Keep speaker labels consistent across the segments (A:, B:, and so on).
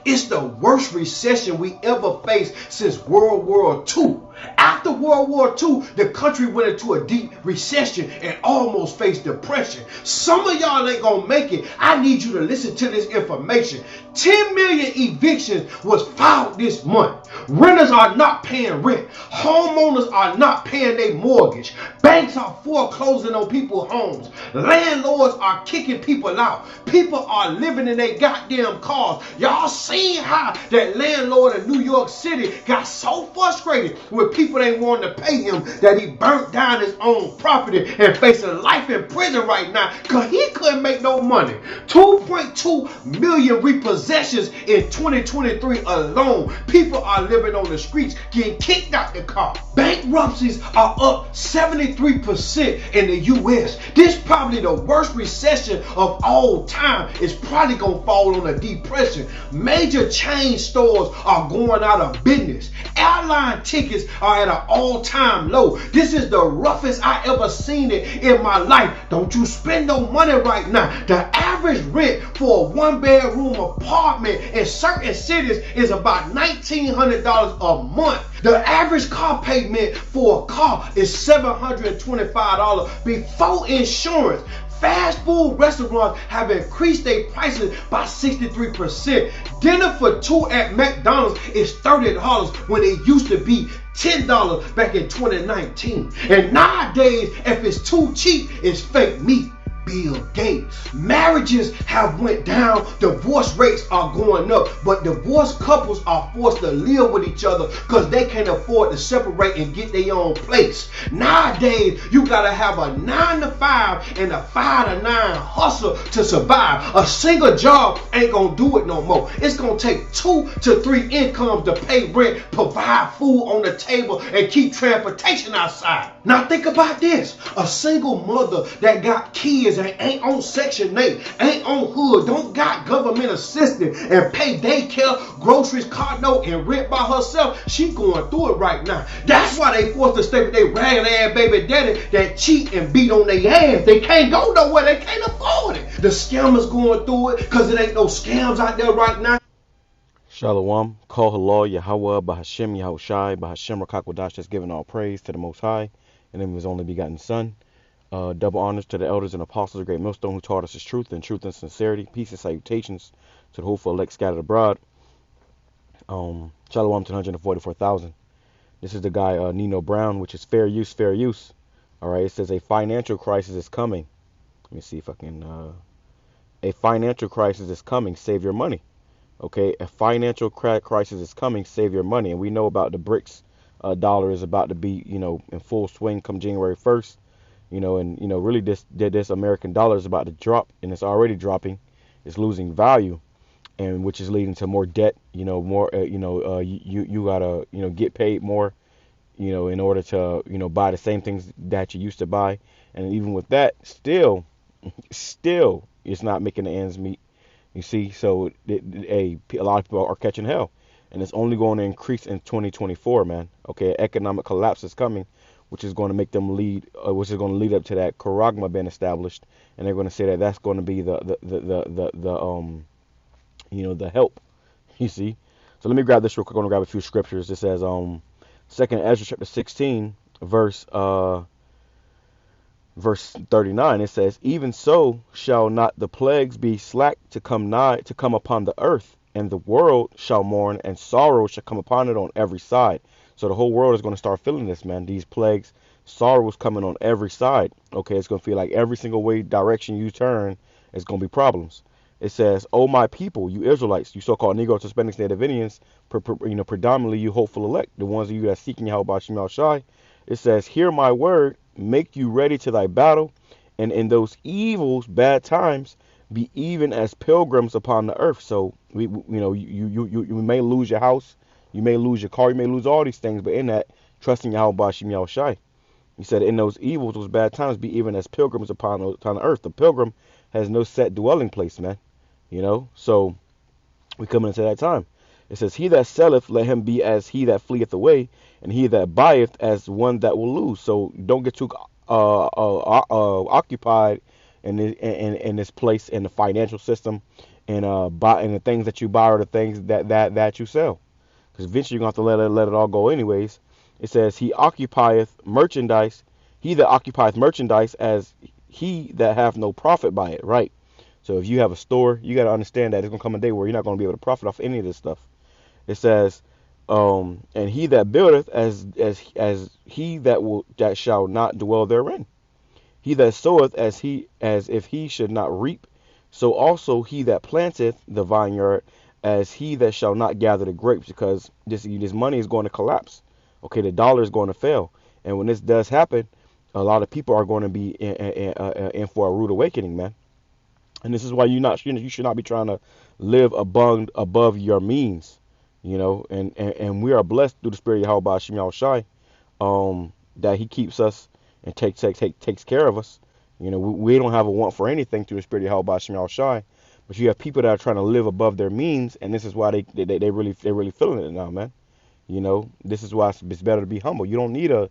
A: It's the worst recession we ever faced since World War II. After World War II, the country went into a deep recession and almost faced depression. Some of y'all ain't gonna make it. I need you to listen to this information. 10 million evictions was filed this month. Renters are not paying rent. Homeowners are not paying their mortgage. Banks are foreclosing on people's homes. Landlords are kicking people out. People are living in their goddamn cars. Y'all seen how that landlord in New York City got so frustrated with people ain't wanting to pay him that he burnt down his own property and facing life in prison right now because he couldn't make no money. 2.2 million repossessions in 2023 alone. People are living on the streets getting kicked out the car. Bankruptcies are up 73% in the U.S. This probably the worst recession of all time. It's probably gonna fall on a depression. Major chain stores are going out of business. Airline tickets are at an all-time low. This is the roughest I ever seen it in my life. Don't you spend no money right now. The average rent for a one-bedroom apartment in certain cities is about $1,900 a month. The average car payment for a car is $725 before insurance. Fast food restaurants have increased their prices by 63%. Dinner for two at McDonald's is $30 when it used to be $10 back in 2019. And nowadays, if it's too cheap, it's fake meat. Bill Gates. Marriages have went down, divorce rates are going up, but divorced couples are forced to live with each other because they can't afford to separate and get their own place. Nowadays, you gotta have a 9 to 5 and a 5 to 9 hustle to survive. A single job ain't gonna do it no more. It's gonna take 2 to 3 incomes to pay rent, provide food on the table, and keep transportation outside. Now think about this. A single mother that got kids and ain't on Section 8, ain't on hood, don't got government assistance and pay daycare, groceries, car note, and rent by herself, she going through it right now. That's why they forced to stay with their ragged ass baby daddy that cheat and beat on their ass. They can't go nowhere. They can't afford it. The scammers going through it because it ain't no scams out there right now.
B: Shalom, call halal, YAHAWAH, BAHASHAM, YAHWASHI, BAHASHAM, QADASH, that's giving all praise to the Most High, and in His only begotten Son. Double honors to the elders and apostles of Great Millstone who taught us His truth and sincerity. Peace and salutations to the hopeful elect scattered abroad. Shalom to 144,000. This is the guy Nino Brown, which is fair use, fair use. All right, it says a financial crisis is coming. Let me see if I can. A financial crisis is coming. Save your money. Okay, a financial crisis is coming. Save your money. And we know about the BRICS dollar is about to be, in full swing come January 1st. And really this American dollar is about to drop, and it's already dropping. It's losing value, and which is leading to more debt. More. You gotta get paid more. In order to buy the same things that you used to buy, and even with that, still, it's not making the ends meet. You see, so a lot of people are catching hell, and it's only going to increase in 2024, man. Okay, economic collapse is coming, which is going to make them lead up to that charagma being established, and they're going to say that that's going to be the help. You see, so let me grab this real quick. I'm going to grab a few scriptures. It says 2nd Ezra chapter 16 verse 39. It says, even so shall not the plagues be slack to come upon the earth, and the world shall mourn, and sorrow shall come upon it on every side. So the whole world is going to start feeling this, man. These plagues, sorrow is coming on every side. Okay, it's going to feel like every single direction you turn is going to be problems. It says, "O my people, you Israelites, you so-called Negroes, Hispanics, Native Indians, predominantly you hopeful elect, the ones of you that are seeking Yahweh Shemel Shai." It says, "Hear my word, make you ready to thy battle, and in those evils, bad times, be even as pilgrims upon the earth." So you may lose your house. You may lose your car, you may lose all these things, but in that, trusting Yahweh Shemel Shai. He said, in those evils, those bad times, be even as pilgrims upon the earth. The pilgrim has no set dwelling place, man. So we come into that time. It says, he that selleth, let him be as he that fleeth away, and he that buyeth as one that will lose. So don't get too occupied in this place in the financial system, and the things that you buy are the things that you sell. Because eventually you're gonna have to let it all go anyways. It says he occupieth merchandise, he that occupieth merchandise as he that hath no profit by it, right? So if you have a store, you got to understand that it's gonna come a day where you're not gonna be able to profit off any of this stuff. It says, and he that buildeth as he that shall not dwell therein. He that soweth as if he should not reap, so also he that planteth the vineyard as he that shall not gather the grapes, because this money is going to collapse. Okay, the dollar is going to fail, and when this does happen, a lot of people are going to be in for a rude awakening, man. And this is why you should not be trying to live above your means, and we are blessed through the Spirit of Yahweh Shem Yahushai, that He keeps us and takes care of us. We don't have a want for anything through the Spirit of Yahweh Shem Yahushai, but you have people that are trying to live above their means, and this is why they really feeling it now, man. This is why it's better to be humble. You don't need a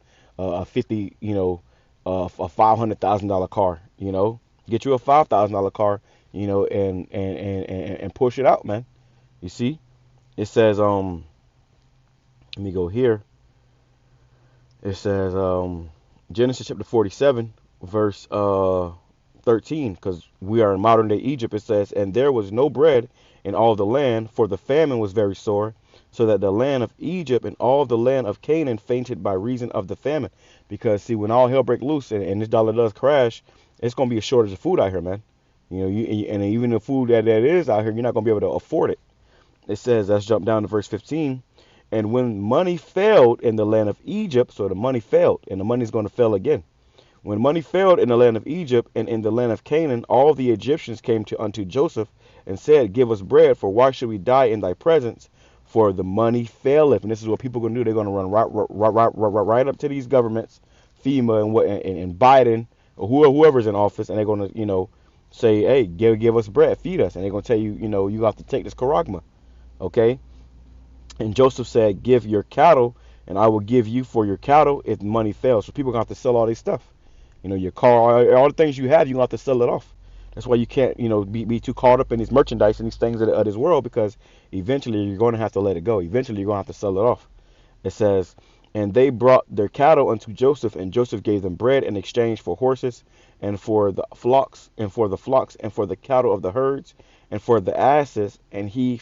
B: 50, a $500,000 car. Get you a $5,000 car, and push it out, man. You see, it says, let me go here. It says, Genesis chapter 47, verse 13, because we are in modern day Egypt. It says, and there was no bread in all the land, for the famine was very sore, so that the land of Egypt and all the land of Canaan fainted by reason of the famine. Because see, when all hell break loose and this dollar does crash, it's gonna be a shortage of food out here, man. And even the food that is out here, you're not gonna be able to afford it. It says, let's jump down to verse 15. And when money failed in the land of Egypt, so the money failed, and the money's going to fail again. When money failed in the land of Egypt and in the land of Canaan, all the Egyptians came unto Joseph and said, give us bread, for why should we die in thy presence? For the money faileth. And this is what people are going to do. They're going to run right up to these governments, FEMA and Biden, or whoever's in office, and they're going to, say, hey, give us bread, feed us. And they're going to tell you, you have to take this charagma. Okay? And Joseph said, give your cattle, and I will give you for your cattle if money fails. So people are going to have to sell all this stuff. Your car, all the things you have, you're going to have to sell it off. That's why you can't, be too caught up in these merchandise and these things of this world, because eventually you're going to have to let it go. Eventually you're going to have to sell it off. It says, and they brought their cattle unto Joseph, and Joseph gave them bread in exchange for horses, and for the flocks, and for the cattle of the herds, and for the asses, and he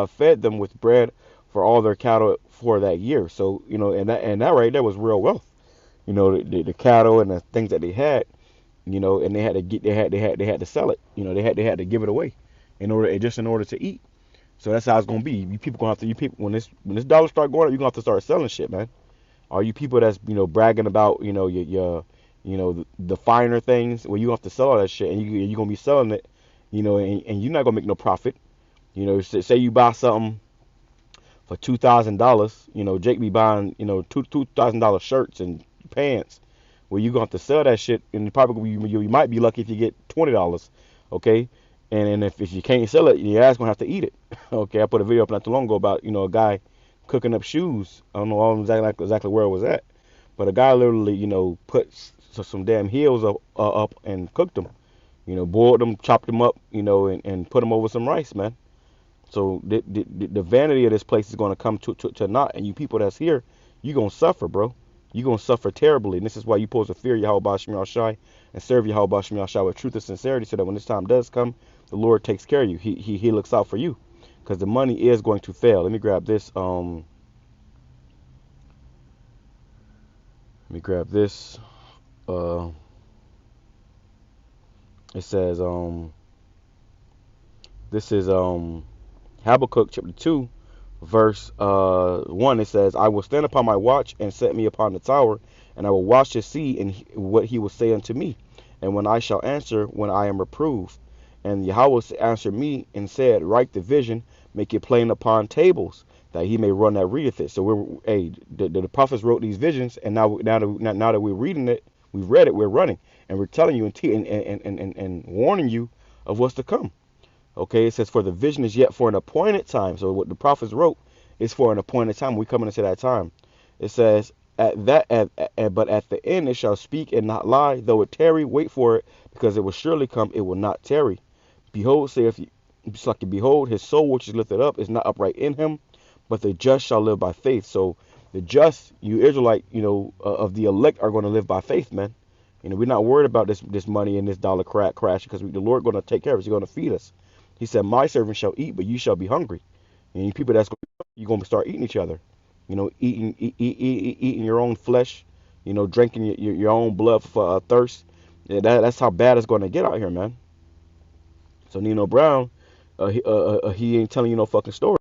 B: fed them with bread for all their cattle for that year. So, and that right there was real wealth. The cattle and the things that they had, and they had to sell it. They had to give it away in order to eat. So that's how it's gonna be. When this dollar start going up, you're gonna have to start selling shit, man. All you people that's bragging about your the finer things, well, you have to sell all that shit, and you're gonna be selling it, and you're not gonna make no profit. Say you buy something for $2,000, Jake be buying, $2,000 shirts and pants. Well, you're gonna have to sell that shit, and probably you might be lucky if you get $20, okay? And if you can't sell it, your ass gonna have to eat it. Okay, I put a video up not too long ago about a guy cooking up shoes. I don't know exactly where it was at, but a guy literally put some damn heels up and cooked them, boiled them, chopped them up, and put them over some rice, man. So the vanity of this place is going to come to naught, and you people that's here, you're going to suffer, bro. You're going to suffer terribly, and this is why you're supposed to fear Yahweh Shem Yahushai and serve Yahweh Shem Yahushai with truth and sincerity, so that when this time does come, the Lord takes care of you. He looks out for you, because the money is going to fail. Let me grab this. It says, this is Habakkuk chapter 2, verse 1. It says, I will stand upon my watch and set me upon the tower, and I will watch to see and what he will say unto me, and when I shall answer, when I am reproved. And Yahweh answered me and said, write the vision, make it plain upon tables, that he may run that readeth it. So the prophets wrote these visions, and now that we're reading it, we've read it, we're running, and we're telling you and warning you of what's to come. Okay, it says, for the vision is yet for an appointed time. So what the prophets wrote is for an appointed time. We're coming into that time. It says, but at the end it shall speak and not lie, though it tarry, wait for it, because it will surely come, it will not tarry. Behold, saith behold, his soul which is lifted up is not upright in him, but the just shall live by faith. So the just, you Israelite, of the elect are going to live by faith, man. We're not worried about this money and this dollar crash because the Lord going to take care of us. He's going to feed us. He said, my servant shall eat, but you shall be hungry. And you people you're going to start eating each other. Eating your own flesh, drinking your own blood for thirst. Yeah, that's how bad it's going to get out here, man. So Nino Brown, he ain't telling you no fucking story.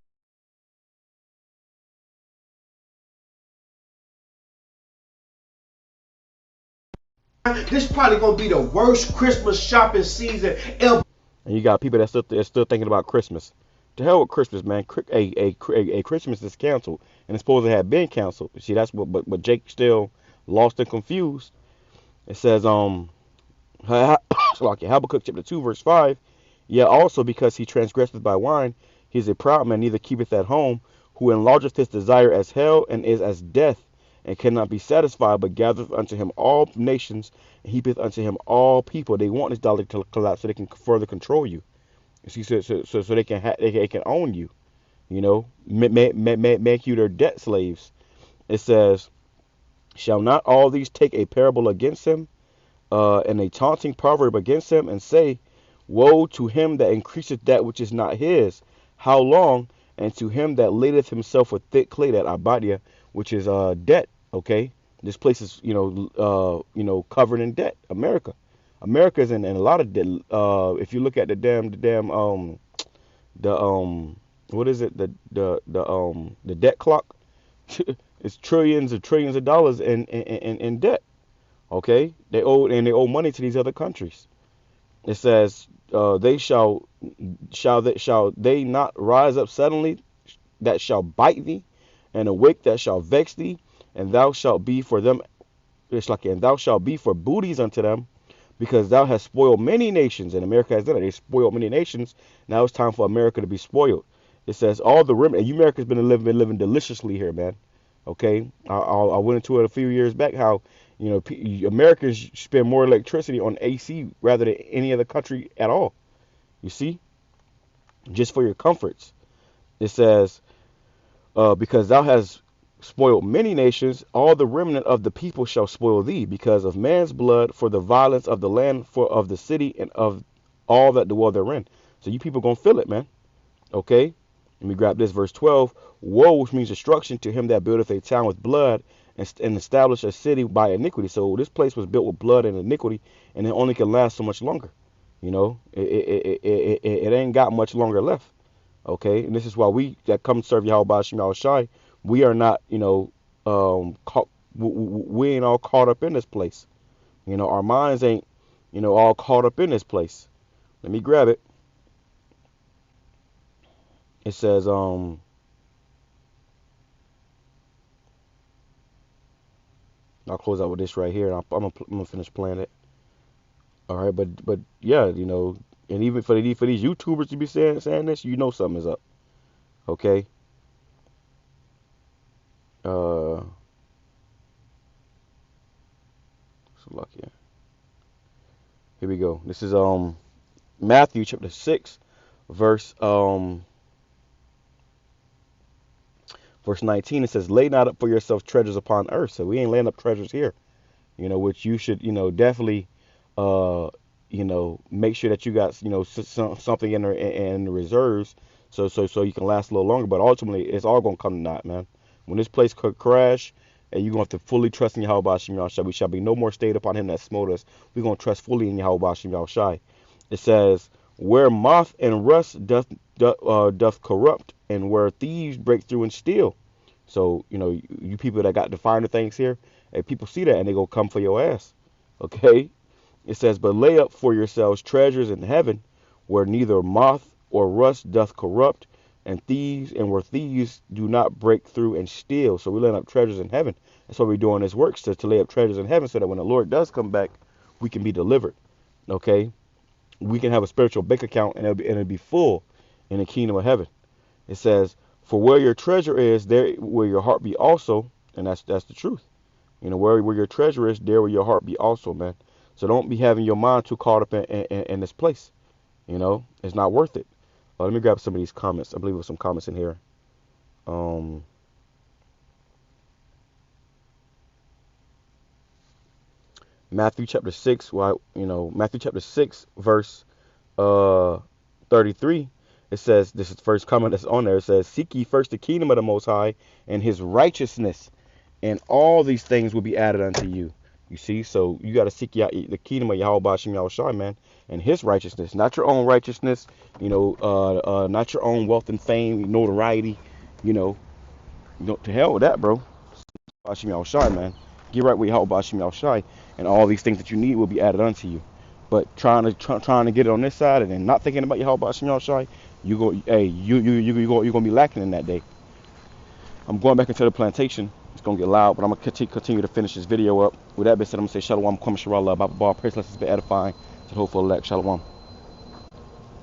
A: This probably gonna be the worst Christmas shopping season ever.
B: And you got people that's still thinking about Christmas. To hell with Christmas, man. A Christmas is canceled, and it's supposed to have been canceled. See, that's what. But Jake still lost and confused. It says Habakkuk chapter 2 verse 5. Yet also because he transgresseth by wine, he is a proud man, neither keepeth at home, who enlargeth his desire as hell, and is as death, and cannot be satisfied, but gathereth unto him all nations, and heapeth unto him all people. They want this dollar to collapse so they can further control you. See, so they can own you, make you their debt slaves. It says, shall not all these take a parable against him, and a taunting proverb against him, and say, woe to him that increaseth that which is not his, how long? And to him that ladeth himself with thick clay, that abadia, which is debt. Okay, this place is covered in debt. America is in a lot of debt. If you look at what is it, the debt clock, it's trillions and trillions of dollars in debt. Okay, they owe money to these other countries. It says, shall they not rise up suddenly, that shall bite thee, and awake that shall vex thee, and thou shalt be for them. And thou shalt be for booties unto them, because thou hast spoiled many nations. And America has done it. They spoiled many nations. Now it's time for America to be spoiled. It says all the remnant. And you America's been living deliciously here, man. Okay, I went into it a few years back. How Americans spend more electricity on AC rather than any other country at all. You see, just for your comforts. It says, because thou hast spoiled many nations, all the remnant of the people shall spoil thee, because of man's blood, for the violence of the land, for of the city, and of all that dwell therein. So you people gonna feel it, man. Okay, let me grab this verse 12. Woe, which means destruction, to him that buildeth a town with blood, and establish a city by iniquity. So this place was built with blood and iniquity, and it only can last so much longer. It ain't got much longer left. Okay, and this is why we that come serve YAHAWASHI, we are not, we ain't all caught up in this place. Our minds ain't, all caught up in this place. Let me grab it. It says, I'll close out with this right here. And I'm gonna finish playing it. All right, but yeah, and even for these YouTubers to be saying this, something is up. Okay. So lucky. Here we go. This is Matthew chapter 6, verse 19. It says, "Lay not up for yourselves treasures upon earth." So we ain't laying up treasures here. Which you should, definitely, make sure that you got, something in the reserves, so you can last a little longer. But ultimately, it's all gonna come to naught, man. When this place could crash, and you're going to have to fully trust in YAHAWASHI, we shall be no more stayed upon him that smote us. We're going to trust fully in YAHAWASHI. It says, where moth and rust doth corrupt, and where thieves break through and steal. So, you people that got the finer things here, and people see that and they go come for your ass. Okay? It says, but lay up for yourselves treasures in heaven, where neither moth or rust doth corrupt, and where thieves do not break through and steal. So we're laying up treasures in heaven. That's why we're doing this work, to lay up treasures in heaven, so that when the Lord does come back, we can be delivered. Okay? We can have a spiritual bank account, and it'll be full in the kingdom of heaven. It says, for where your treasure is, there will your heart be also. And that's the truth. Where your treasure is, there will your heart be also, man. So don't be having your mind too caught up in this place. You know, it's not worth it. Let me grab some of these comments. I believe there's some comments in here. Matthew chapter 6, Matthew chapter 6, verse 33. It says, this is the first comment that's on there. It says, seek ye first the kingdom of the Most High and his righteousness, and all these things will be added unto you. You see, so you got to seek the kingdom of Yahweh BAHASHAM YAHWASHI, man, and his righteousness, not your own righteousness, not your own wealth and fame, notoriety, to hell with that, bro. BAHASHAM YAHWASHI, man. Get right with Yahweh BAHASHAM YAHWASHI, and all these things that you need will be added unto you. But trying to get it on this side and then not thinking about Yahweh BAHASHAM YAHWASHI, you're gonna be lacking in that day. I'm going back into the plantation. It's gonna get loud, but I'm gonna continue to finish this video up. With that being said, I'm gonna say Shalom, Kwam Sharallah, Baba, praise lessons be edifying to the hopeful elect. Shalom.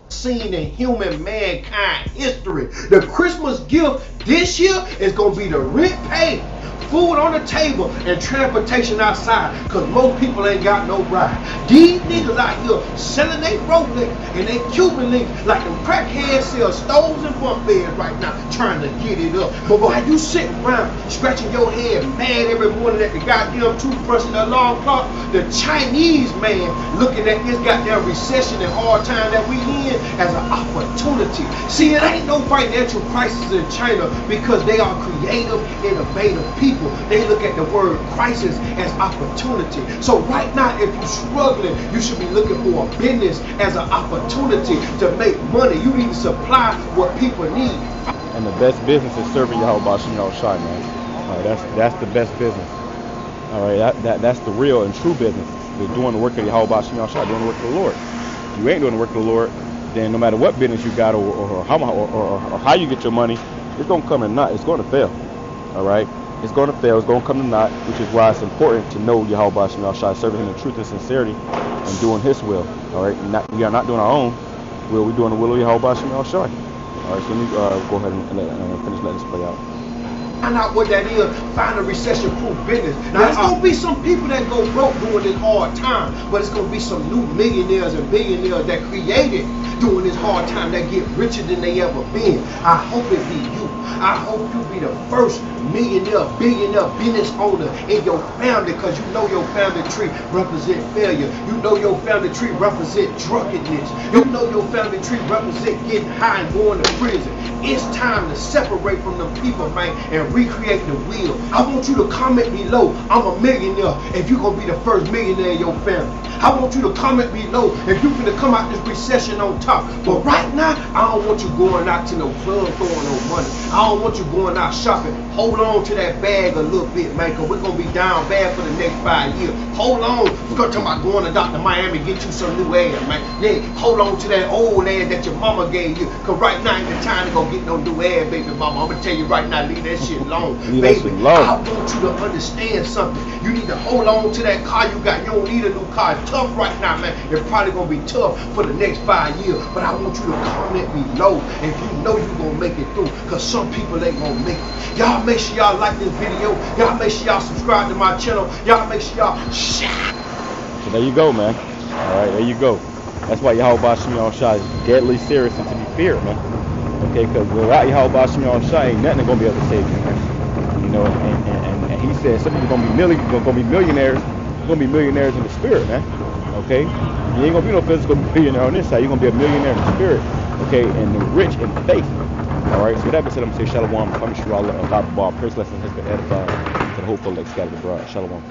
A: Seen in human mankind history. The Christmas gift this year is gonna be the rent paid, food on the table, and transportation outside, because most people ain't got no ride. These niggas out here selling they Rolex and they Cuban links like them crackheads sell stoves and bunk beds right now, trying to get it up. But while you sitting around scratching your head mad every morning at the goddamn toothbrush and the alarm clock, the Chinese man looking at this goddamn recession and hard time that we in as an opportunity. See, it ain't no financial crisis in China because they are creative, innovative people. They look at the word crisis as opportunity. So right now, if you're struggling, you should be looking for a business as an opportunity to make money. You need to supply what people need.
B: And the best business is serving Yahweh BAHASHAM YAHWASHI, man. All right, that's the best business. All right, that's the real and true business. They're doing the work of Yahweh BAHASHAM YAHWASHI, doing the work of the Lord. If you ain't doing the work of the Lord, then no matter what business you got or how you get your money, it's gonna come in naught. It's gonna fail. All right. It's going to fail. It's going to come to naught, which is why it's important to know Yahweh BAHASHAM YAHWASHI, serving him in truth and sincerity, and doing his will. All right, we are not doing our own will. We're doing the will of Yahweh BAHASHAM YAHWASHI. All right, so let me go ahead and finish letting this play out.
A: Find out what that is. Find a recession-proof business. Now, there's going to be some people that go broke during this hard time, but it's going to be some new millionaires and billionaires that created during this hard time that get richer than they ever been. I hope it be you. I hope you be the first millionaire, billionaire, business owner in your family, because you know your family tree represent failure. You know your family tree represent drunkenness. You know your family tree represent getting high and going to prison. It's time to separate from them people, man, and recreate the wheel. I want you to comment below, I'm a millionaire, if you're going to be the first millionaire in your family. I want you to comment below if you're going to come out this recession on top. But right now, I don't want you going out to no club throwing no money. I don't want you going out shopping. Hold on to that bag a little bit, man, because we're going to be down bad for the next 5 years. Hold on. We're going to talk about going to Dr. Miami, get you some new ass, man. Then hold on to that old ass that your mama gave you, because right now ain't the time to go get no new ass, baby mama. I'm going to tell you right now, leave that shit alone. Baby, I want you to understand something. You need to hold on to that car you got. You don't need a new car. It's tough right now, man. It's probably going to be tough for the next 5 years. But I want you to comment below if you know you're going to make it through, because some people ain't going to make it. Y'all make sure y'all like this video. Y'all make sure y'all subscribe to my channel. Y'all make sure y'all share.
B: So there you go, man. All right, there you go. That's why Yahweh BAHASHAM YAHWASHI is deadly serious and to be feared, man. Okay, because without Yahweh BAHASHAM YAHWASHI, ain't nothing going to be able to save you, man. You know, and he said some people going to be millionaires. Going to be millionaires in the spirit, man. Okay, you ain't going to be no physical millionaire on this side. You're going to be a millionaire in the spirit. Okay, and the rich in faith. All right, so with that being said, I'm going to say Shalom, Kwam Sharallah, and Baba, praise lessons has been edified to the hopeful, like scattered abroad. Shalom.